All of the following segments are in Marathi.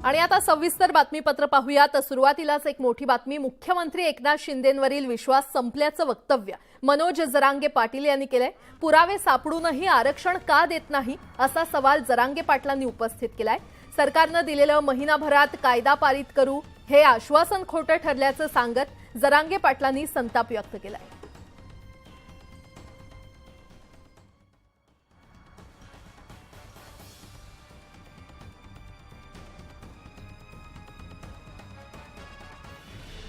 आणि आता सविस्तर बातमीपत्र पाहूया. तर सुरुवातीलाच एक मोठी बातमी. मुख्यमंत्री एकनाथ शिंदेंवरील विश्वास संपल्याचं वक्तव्य मनोज जरांगे पाटील यांनी केलंय. पुरावे सापडूनही आरक्षण का देत नाही असा सवाल जरांगे पाटलांनी उपस्थित केलाय. सरकारनं दिलेलं महिनाभरात कायदा पारित करू हे आश्वासन खोटं ठरल्याचं सांगत जरांगे पाटलांनी संताप व्यक्त केलाय.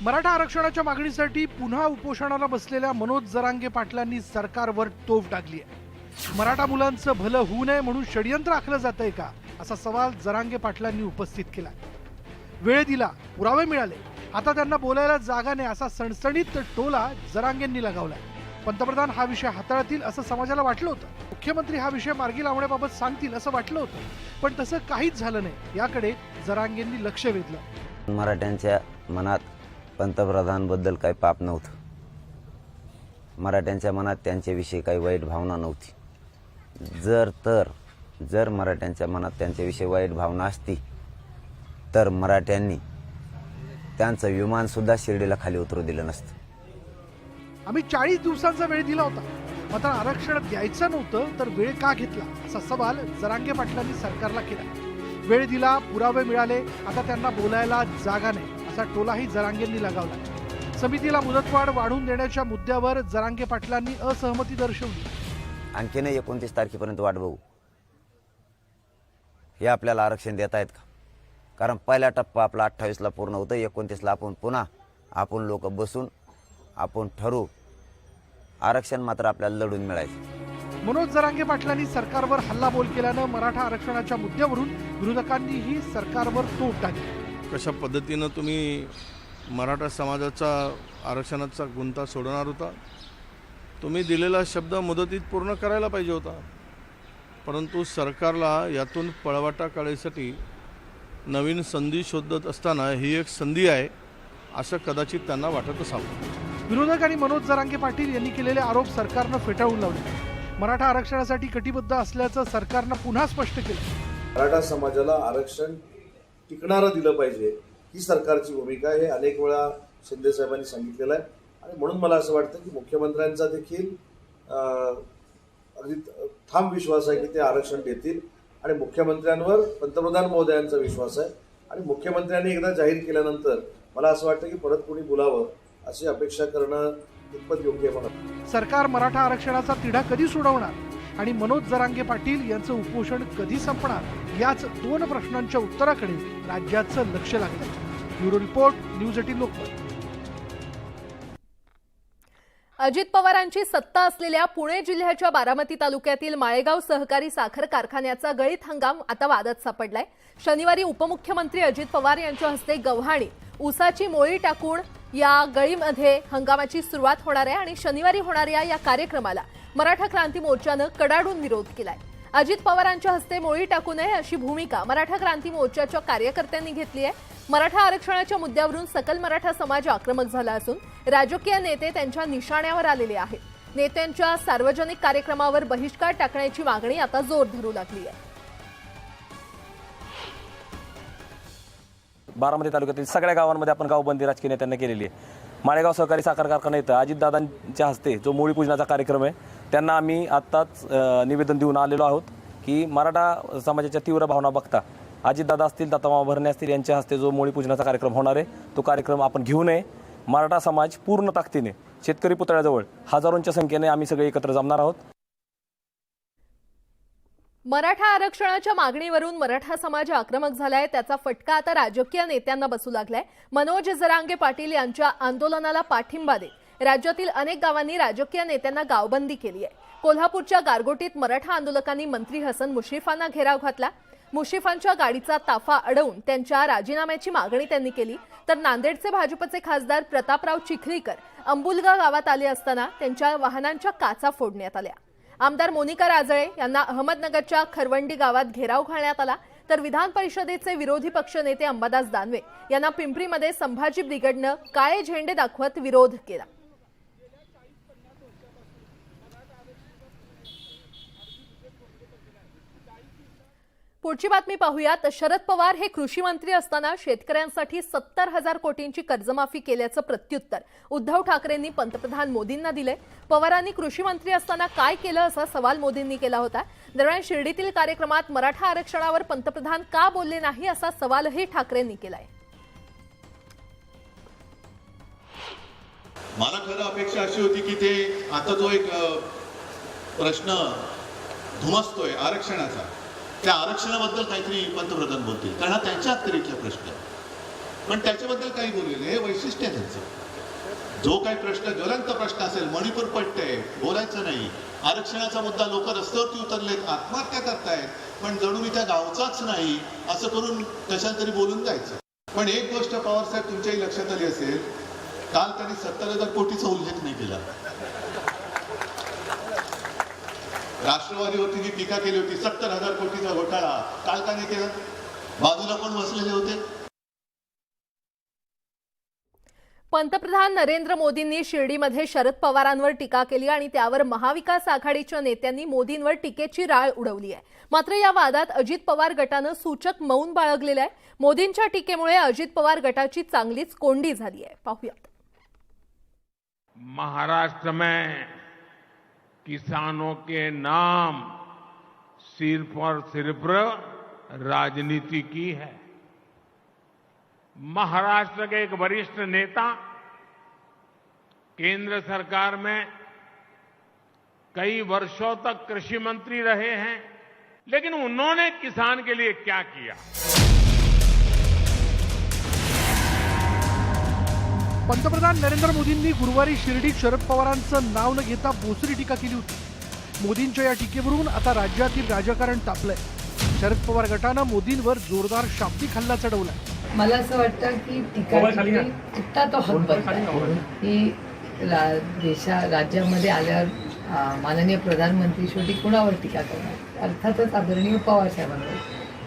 मराठा आरक्षणाच्या मागणीसाठी पुन्हा उपोषणाला बसलेल्या मनोज जरांगे पाटलांनी सरकारवर तोफ टाकली आहे. मराठा मुलांचं भलं होऊ नये म्हणून षडयंत्र आखलं जातंय का असा सवाल जरांगे पाटलांनी उपस्थित केला. वेळ दिला, पुरावे मिळाले, आता त्यांना बोलायला जागा नाही असा सणसणीत टोला जरांगेंनी लगावलाय. पंतप्रधान हा विषय हाताळतील असं समाजाला वाटलं होतं. मुख्यमंत्री हा विषय मार्गी लावण्याबाबत सांगतील असं वाटलं होतं, पण तसं काहीच झालं नाही. याकडे जरांगेंनी लक्ष वेधलं. मराठ्यांच्या मनात पंतप्रधानांबद्दल काही पाप नव्हतं. मराठ्यांच्या मनात त्यांच्याविषयी काही वाईट भावना नव्हती. जर मराठ्यांच्या मनात त्यांच्याविषयी वाईट भावना असती तर मराठ्यांनी त्यांचं विमान सुद्धा शिर्डीला खाली उतरू दिलं नसतं. आम्ही 40 दिवसांचा वेळ दिला होता, मात्र आरक्षण द्यायचं नव्हतं तर वेळ का घेतला असा सवाल जरांगे पाटलांनी सरकारला केला. वेळ दिला, पुरावे मिळाले, आता त्यांना बोलायला जागा नाही असा टोलाही जरांगेंनी लगावला. समितीला मुदतवाढ वाढवून देण्याच्या मुद्द्यावर जरांगे पाटलांनी असहमती दर्शवली. आणखीन 29 तारखेपर्यंत वाट बघू, हे आपल्याला आरक्षण देता आहेत का? कारण पहिला टप्पा आपला 28ला पूर्ण होतं. 29ला आपण लोक बसून आपण ठरवू. आरक्षण मात्र आपल्याला लढून मिळायचं. मनोज जरांगे पाटलांनी सरकारवर हल्लाबोल केल्यानं मराठा आरक्षणाच्या मुद्द्यावरून विरोधकांनीही सरकारवर तोफ टाकली. कशा पद्धतीनं तुम्ही मराठा समाजाचा आरक्षणाचा गुंता सोडवणार होता? तुम्ही दिलेला शब्द मुदतीत पूर्ण करायला पाहिजे होता, परंतु सरकारला यातून पळवाटा काढण्यासाठी नवीन संधी शोधत असताना ही एक संधी आहे असं कदाचित त्यांना वाटत असावं. विरोधक आणि मनोज जरांगे पाटील यांनी केलेले आरोप सरकारनं फेटाळून लावले. मराठा आरक्षणासाठी कटिबद्ध असल्याचं सरकारनं पुन्हा स्पष्ट केलं. मराठा समाजाला आरक्षण टिकणारं दिलं पाहिजे ही सरकारची भूमिका आहे. हे अनेक वेळा शिंदे साहेबांनी सांगितलेलं आहे आणि म्हणून मला असं वाटतं की मुख्यमंत्र्यांचा देखील अगदी ठाम विश्वास आहे की ते आरक्षण देतील आणि मुख्यमंत्र्यांवर पंतप्रधान महोदयांचा विश्वास आहे आणि मुख्यमंत्र्यांनी एकदा जाहीर केल्यानंतर मला असं वाटतं की परत कोणी बोलावं अशी अपेक्षा करणं कितपत योग्य आहे. म्हणून सरकार मराठा आरक्षणाचा तिढा कधी सोडवणार आणि मनोज जरांगे पाटील यांचं उपोषण कधी संपणार याच दोन प्रश्नांच्या उत्तराकडे राज्याचं लक्ष लागलं. Bureau report, news 18 Lokmat. Ajit पवारांची सत्ता असलेल्या पुणे जिल्ह्याच्या बारामती तालुक्यातील माळेगाव सहकारी साखर कारखान्याचा गळीत हंगाम आता वादात सापडलाय. शनिवारी उपमुख्यमंत्री अजित पवार यांच्या हस्ते गव्हाणी ऊसाची मोळी टाकून या गळीमध्ये हंगामाची सुरुवात होणार आहे आणि शनिवारी होणाऱ्या या कार्यक्रमाला मराठा क्रांती मोर्चानं कडाडून विरोध केलाय. अजित पवारांच्या हस्ते मोळी टाकू नये अशी भूमिका मराठा क्रांती मोर्चाच्या कार्यकर्त्यांनी घेतली आहे. मराठा आरक्षणाच्या मुद्द्यावरून सकल मराठा समाज आक्रमक झाला असून राजकीय नेते त्यांच्या निशाण्यावर आलेले आहेत. नेत्यांच्या सार्वजनिक कार्यक्रमावर बहिष्कार टाकण्याची मागणी आता जोर धरू लागली आहे. बारामती तालुक्यातील सगळ्या गावांमध्ये आपण गावबंदी राजकीय नेत्यांना केलेली आहे. माळेगाव सहकारी साखर कारखाना इथं अजितदादांच्या हस्ते जो मोळी पूजनाचा कार्यक्रम आहे त्यांना आम्ही आत्ताच निवेदन देऊन आलेलो आहोत की मराठा समाजाच्या तीव्र भावना बघता अजितदादा असतील, दत्तामामा भरणे असतील यांच्या हस्ते जो मोळी पूजनाचा कार्यक्रम होणार आहे तो कार्यक्रम आपण घेऊ नये. मराठा समाज पूर्ण ताकदीने शेतकरी पुतळ्याजवळ हजारोंच्या संख्येने आम्ही सगळे एकत्र जमणार आहोत. मराठा आरक्षणाच्या मागणीवरून मराठा समाज आक्रमक झालाय. त्याचा फटका आता राजकीय नेत्यांना बसू लागलाय. मनोज जरांगे पाटील यांच्या आंदोलनाला पाठिंबा देत राज्यातील अनेक गावांनी राजकीय नेत्यांना गावबंदी केली आहे. कोल्हापूरच्या गारगोटीत मराठा आंदोलकांनी मंत्री हसन मुश्रीफांना घेराव घातला. मुश्रीफांच्या गाडीचा ताफा अडवून त्यांच्या राजीनाम्याची मागणी त्यांनी केली. तर नांदेडचे भाजपचे खासदार प्रतापराव चिखलीकर अंबुलगा गावात आले असताना त्यांच्या वाहनांच्या काचा फोडण्यात आल्या. आमदार मोनिका राजळे यांना अहमदनगरच्या खरवंडी गावात घेराव घालण्यात आला. तर विधान परिषदेचे विरोधी पक्षनेते अंबादास दानवे यांना पिंपरीमध्ये संभाजी ब्रिगेडनं काळे झेंडे दाखवत विरोध केला. पुढची बातमी पाहूयात. शरद पवार हे कृषी मंत्री असताना शेतकऱ्यांसाठी 70,000 कोटींची कर्जमाफी केल्याचं प्रत्युत्तर उद्धव ठाकरेंनी पंतप्रधान मोदींना दिले. पवारांनी कृषी मंत्री असताना काय केलं असा सवाल मोदींनी केला होता. दरम्यान शिर्डीतील कार्यक्रमात मराठा आरक्षणावर पंतप्रधान का बोलले नाही असा सवालही ठाकरेंनी केलाय. मला खरं अपेक्षा अशी होती की ते आता जो एक प्रश्न धुमसतोय आरक्षणाचा, त्या आरक्षणाबद्दल काहीतरी पंतप्रधान बोलतील, कारण हा त्यांच्या अखत्यारीतला प्रश्न आहे. पण त्याच्याबद्दल काही बोललेलं हे वैशिष्ट्य आहे त्यांचं. जो काही प्रश्न ज्वलंत प्रश्न असेल, मणिपूर पट्टे बोलायचं नाही, आरक्षणाचा मुद्दा लोक रस्त्यावरती उतरलेत, आत्महत्या करतायत, पण जणू मी त्या गावचाच नाही असं करून कशाला तरी बोलून जायचं. पण एक गोष्ट पवार साहेब तुमच्याही लक्षात आली असेल, काल त्यांनी 70,000 कोटीचा उल्लेख नाही केला. राष्ट्रवादीवरती जी टीका केली होती 70,000 कोटीचा घोटाळा, काल का नाही केला? बाजूला कोण बसलेले होते? पंतप्रधान नरेंद्र मोदींनी शिर्डीमध्ये शरद पवारांवर टीका केली आणि त्यावर महाविकास आघाडीच्या नेत्यांनी मोदींवर टीकेची राळ उडवली आहे. मात्र या वादात अजित पवार गटानं सूचक मौन बाळगलेलं आहे. मोदींच्या टीकेमुळे अजित पवार गटाची चांगलीच कोंडी झाली आहे. पाहूयात. महाराष्ट्र में किसानों के नाम सिर्फ और सिर्फ राजनीति की है. महाराष्ट्र के एक वरिष्ठ नेता केंद्र सरकार में कई वर्षों तक कृषि मंत्री रहे हैं, लेकिन उन्होंने किसान के लिए क्या किया? पंतप्रधान नरेंद्र मोदींनी गुरुवारी शिर्डीत शरद पवारांचं नाव न घेता बोचरी टीका केली होती. मोदींच्या या टीकेवरून आता राज्यातील राजकारण तापलंय. शरद पवार गटानं मोदींवर जोरदार शाब्दिक हल्ला चढवलाय. मला असं वाटतं की टीका तो हक बनतो की राज्यामध्ये आल्यावर माननीय प्रधानमंत्री शेवटी कुणावर टीका करणार, अर्थातच आदरणीय पवार साहेबांवर.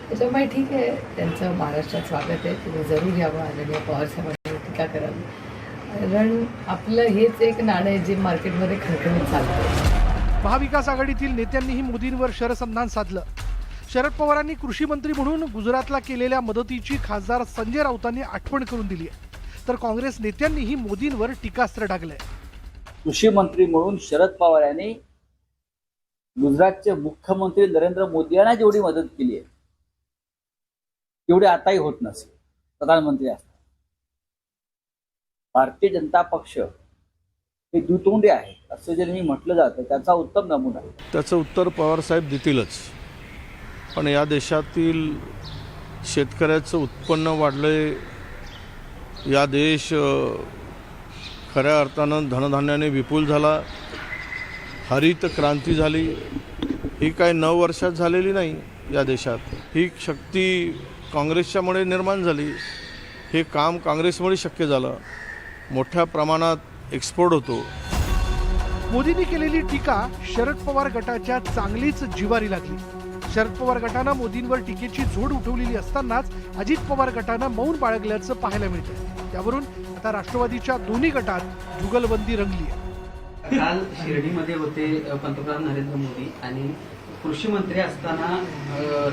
त्याच्यामुळे ठीक आहे, त्यांचं महाराष्ट्रात स्वागत आहे, तुम्ही जरूर यावं, आदरणीय पवार साहेबांवर टीका करावी. कारण आपलं हेच एक नाणं आहे जे मार्केटमध्ये खणखणीत चालतं. महाविकास आघाडीतील नेत्यांनीही मोदींवर शरसंधान साधलं. शरद पवारांनी कृषी मंत्री म्हणून गुजरातला केलेल्या मदतीची खासदार संजय राऊतांनी आठवण करून दिली आहे. तर काँग्रेस नेत्यांनीही मोदींवर टीकास्त्र टाकलंय. कृषी मंत्री म्हणून शरद पवार यांनी गुजरातचे मुख्यमंत्री नरेंद्र मोदी यांना जेवढी मदत केली आहे तेवढी आताही होत नसेल प्रधानमंत्री असतात. भारतीय जनता पक्ष हे दुतोंडे आहे असं जे मी म्हटलं जातं त्याचा उत्तम नमुना आहे. त्याचं उत्तर पवारसाहेब देतीलच. पण या देशातील शेतकऱ्याचं उत्पन्न वाढलंय, या देश खऱ्या अर्थानं धनधान्याने विपुल झाला, हरित क्रांती झाली. ही काय 9 वर्षात झालेली नाही. या देशात ही शक्ती काँग्रेसच्यामुळे निर्माण झाली. हे काम काँग्रेसमुळे शक्य झालं. मोठ्या प्रमाणात एक्सपोर्ट होतो. मोदींनी केलेली टीका शरद पवार गटाच्या चांगलीच जिवारी लागली. शरद पवार गटानं मोदींवर टीकेची झोड उठवलेली असतानाच अजित पवार गटानं मौन बाळगल्याचं पाहायला मिळतं. त्यावरून आता राष्ट्रवादीच्या दोन्ही गटात जुगलबंदी रंगली आहे. काल शिर्डीमध्ये होते पंतप्रधान नरेंद्र मोदी आणि कृषी मंत्री असताना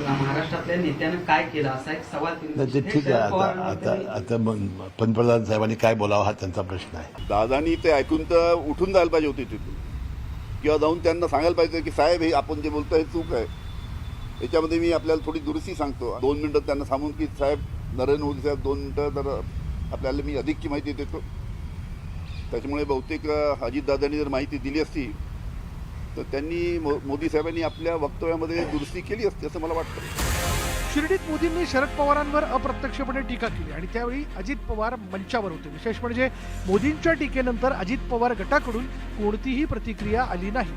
महाराष्ट्रातल्या नेत्यानं काय केलं असा एक सवाल ते ठीक आहे. आता पंतप्रधान साहेबांनी काय बोलावं हा त्यांचा प्रश्न आहे. दादानी ते ऐकून तर उठून जायला पाहिजे होते तिथून, किंवा जाऊन त्यांना सांगायला पाहिजे की साहेब हे आपण जे बोलतोय हे चूक आहे. याच्यामध्ये मी आपल्याला थोडी दुरुस्ती सांगतो. 2 मिनिटं त्यांना सांगून की साहेब नरेंद्र मोदी साहेब 2 मिनिटं तर आपल्याला मी अधिकची माहिती देतो. त्याच्यामुळे बहुतेक अजितदादांनी जर माहिती दिली असती तर त्यांनी मोदी साहेबांनी आपल्या वक्तव्यामध्ये दुरुस्ती केली असती असं मला वाटतं. शिर्डीत मोदींनी शरद पवारांवर अप्रत्यक्षपणे टीका केली आणि त्यावेळी अजित पवार मंचावर होते. विशेष म्हणजे मोदींच्या टीकेनंतर अजित पवार गटाकडून कोणतीही प्रतिक्रिया आली नाही.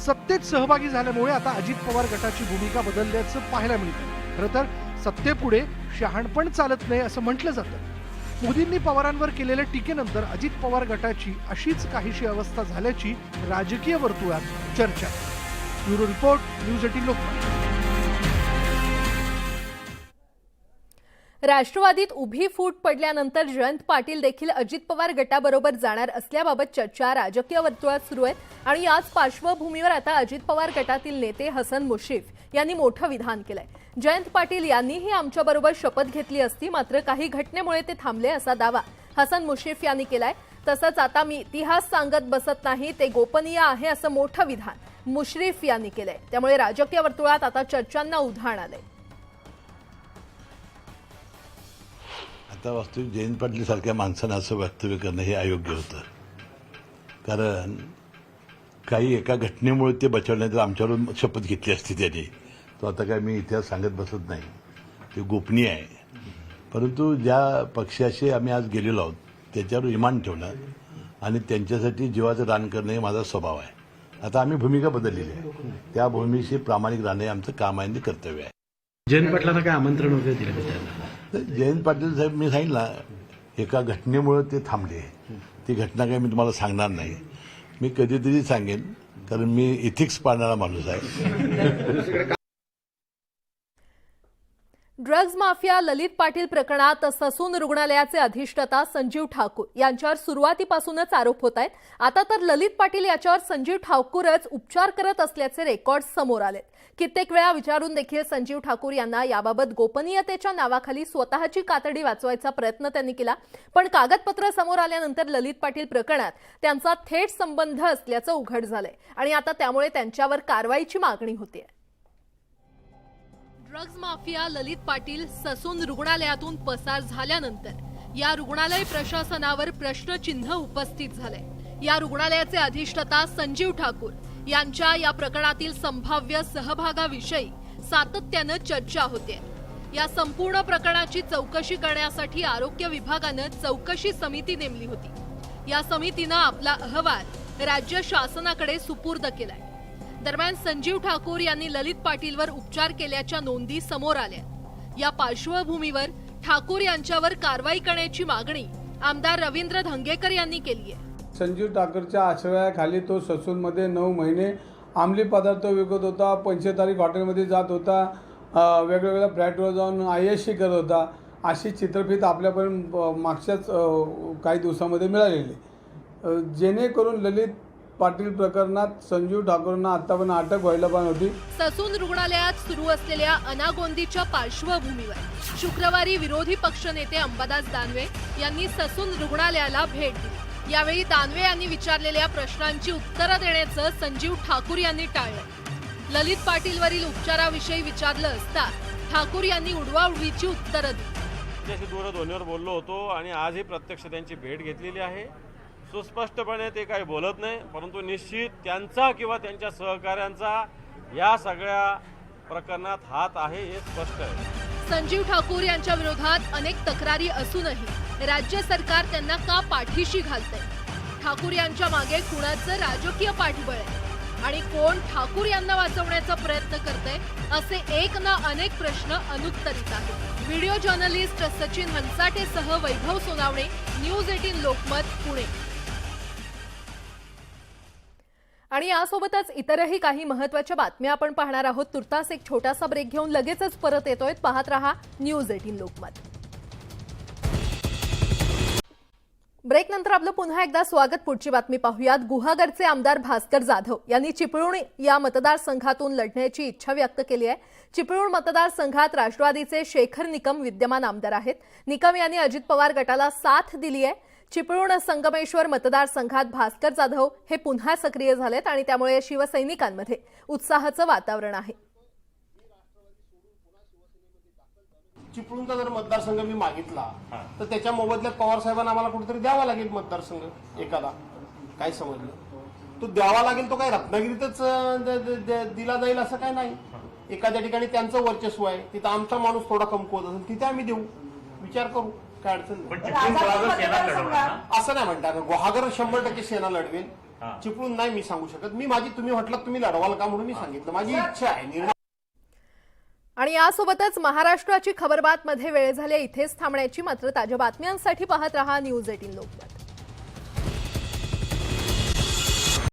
सत्तेत सहभागी झाल्यामुळे आता अजित पवार गटाची भूमिका बदलल्याचं पाहायला मिळतं. खरं तर सत्तेपुढे शहाणपण चालत नाही असं म्हटलं जातं. मोदींनी पवारांवर केलेल्या टीकेनंतर अजित पवार गटाची अशीच काहीशी अवस्था झाल्याची राजकीय वर्तुळात चर्चा. Bureau report, news 18 Lokmat. राष्ट्रवादीत उभी फूट पडल्यानंतर जयंत पाटील देखील अजित पवार गटाबरोबर जाणार असल्याबाबत चर्चा राजकीय वर्तुळात सुरू आहेत आणि याच पार्श्वभूमीवर आता अजित पवार गटातील नेते हसन मुश्रीफ यांनी मोठं विधान केलंय. जयंत पाटील यांनीही आमच्याबरोबर शपथ घेतली असती, मात्र काही घटनेमुळे ते थांबले असा दावा हसन मुश्रीफ यांनी केलाय. तसंच आता मी इतिहास सांगत बसत नाही, ते गोपनीय आहे असं मोठं विधान मुश्रीफ यांनी केलंय. त्यामुळे राजकीय वर्तुळात आता चर्चांना उधाण आलंय. आता वास्तविक जयंत पाटील सारख्या माणसानं असं वक्तव्य करणं हे अयोग्य होतं. कारण काही एका घटनेमुळे ते बचावण्यात आमच्यावरून शपथ घेतली असती त्यांनी. तो आता काय मी इतिहास सांगत बसत नाही, ते गोपनीय आहे. परंतु ज्या पक्षाशी आम्ही आज गेलेलो आहोत त्याच्यावर इमान ठेवणं आणि त्यांच्यासाठी जीवाचं दान करणं हे माझा स्वभाव आहे. आता आम्ही भूमिका बदललेली आहे, त्या भूमीशी प्रामाणिक राहणं हे आमचं काम आहे आणि कर्तव्य आहे. जयंत पाटलांना काय आमंत्रण वगैरे दिलं त्यांना? जयंत पाटील साहेब, मी सांगितलं एका घटनेमुळे ते थांबले. ती घटना काही मी तुम्हाला सांगणार नाही, मी कधीतरी सांगेन, कारण मी इथिक्स पाळणारा माणूस आहे. ड्रग्ज माफिया ललित पाटील प्रकरणात ससून रुग्णालयाचे अधिष्ठाता संजीव ठाकूर यांच्यावर सुरुवातीपासूनच आरोप होत आहेत. आता तर ललित पाटील याच्यावर संजीव ठाकूरच उपचार करत असल्याचे रेकॉर्ड समोर आलेत. कित्येक वेळा विचारून देखील संजीव ठाकूर यांना याबाबत गोपनीयतेच्या नावाखाली स्वतःची कातडी वाचवायचा प्रयत्न त्यांनी केला. पण कागदपत्र समोर आल्यानंतर ललित पाटील प्रकरणात त्यांचा थेट संबंध असल्याचं उघड झालंय आणि आता त्यामुळे त्यांच्यावर कारवाईची मागणी होतीये. ड्रग्ज माफिया ललित पाटील ससून रुग्णालयातून पसार झाल्यानंतर या रुग्णालय प्रशासनावर प्रश्नचिन्ह उपस्थित झालंय. या रुग्णालयाचे अधिष्ठाता संजीव ठाकूर यांच्या या प्रकरणातील संभाव्य सहभागाविषयी सातत्यानं चर्चा होते. या संपूर्ण प्रकरणाची चौकशी करण्यासाठी आरोग्य विभागानं चौकशी समिती नेमली होती. या समितीनं आपला अहवाल राज्य शासनाकडे सुपूर्द केलाय. दरम्यान संजीव ठाकूर यांनी ललित पाटीलवर उपचार केल्याच्या नोंदी समोर आल्या. या पार्श्वभूमीवर ठाकूर यांच्यावर कारवाई करण्याची मागणी आमदार रवींद्र धंगेकर यांनी केली आहे. संजीव ठाकूरच्या आश्रयाखाली तो ससूनमध्ये 9 महिने अंमली पदार्थ विकत होता, 25 तारीख हॉटेलमध्ये जात होता, वेगवेगळ्या फ्लॅटवर जाऊन ISC करत होता. अशी चित्रफित आपल्यापर्यंत मागच्याच काही दिवसामध्ये मिळालेली, जेणेकरून ललित पाटील प्रकरणात संजीव ठाकूरांना आतापर्यंत अटक व्हायला पण होती. ससून रुग्णालयात सुरू असलेल्या अनागोंदीच्या पार्श्वभूमीवर शुक्रवारी विरोधी पक्षनेते अंबादास दानवे यांनी ससून रुग्णालयाला भेट दिली. यावेळी दानवे यांनी विचारलेल्या प्रश्नांची उत्तरं देण्याचं संजीव ठाकूर यांनी टाळलं. ललित पाटीलवरील उपचाराविषयी विचारलं असता ठाकूर यांनी उडवाउडवीची उत्तरं दिली. त्याच्याशी दूरध्वनीवर बोललो होतो आणि आजही प्रत्यक्ष त्यांची भेट घेतलेली आहे. सुस्पष्टपणे ते काही बोलत नाही, परंतु निश्चित त्यांचा किंवा त्यांच्या सहकाऱ्यांचा या सगळ्या प्रकरणात हात आहे हे स्पष्ट आहे. संजीव ठाकूर यांच्या विरोधात अनेक तक्रारी असूनही राज्य सरकार त्यांना का पाठीशी घालतंय? ठाकूर यांच्या मागे कुणाचं राजकीय पाठबळ आहे आणि कोण ठाकूर यांना वाचवण्याचा प्रयत्न करतंय असे एक ना अनेक प्रश्न अनुत्तरित आहेत. व्हिडिओ जर्नलिस्ट सचिन हंसाटेसह वैभव सोनावणे, न्यूज 18 लोकमत, पुणे. आणि यासोबतच इतरही काही महत्त्वाच्या बातम्या आपण पाहणार आहोत. तुर्तास एक छोटासा ब्रेक घेऊन लगेचच परत येतोय. पाहत रहा न्यूज 18 लोकमत. ब्रेक नंतर आपलं पुन्हा एकदा स्वागत. पुढची बातमी पाहूयात. गुहागरचे आमदार भास्कर जाधव यांनी चिपळूण या मतदारसंघातून लढण्याची इच्छा व्यक्त केली आहे. चिपळूण मतदारसंघात राष्ट्रवादीचे शेखर निकम विद्यमान आमदार आहेत. निकम यांनी अजित पवार गटाला साथ दिली आहे. चिपळूण संगमेश्वर मतदारसंघात भास्कर जाधव हे पुन्हा सक्रिय झालेत आणि त्यामुळे शिवसैनिकांमध्ये उत्साहाचं वातावरण आहे. चिपळूणचा जर मतदारसंघ मी मागितला तर त्याच्या मोबदल्यात पवार साहेबांना आम्हाला कुठेतरी द्यावा लागेल मतदारसंघ एखादा. काय समजलं? तो द्यावा लागेल, तो काय रत्नागिरीतच दिला जाईल असं काय नाही. एखाद्या ठिकाणी त्यांचं वर्चस्व आहे, तिथं आमचा माणूस थोडा कमकुवत असेल तिथे आम्ही देऊ, विचार करू, काय अडचण नाही. असं नाही म्हणता गुहागर 100% सेना लढवेल. चिपळूण नाही मी सांगू शकत. मी तुम्ही म्हटलं तुम्ही लढवाल का म्हणून मी सांगितलं, माझी इच्छा आहे. निर्णय. आणि यासोबतच महाराष्ट्राची खबरबात मध्ये वेळ झाली इथेच थांबण्याची. मात्र ताज्या बातम्यांसाठी पाहत रहा न्यूज 18 लोकमत.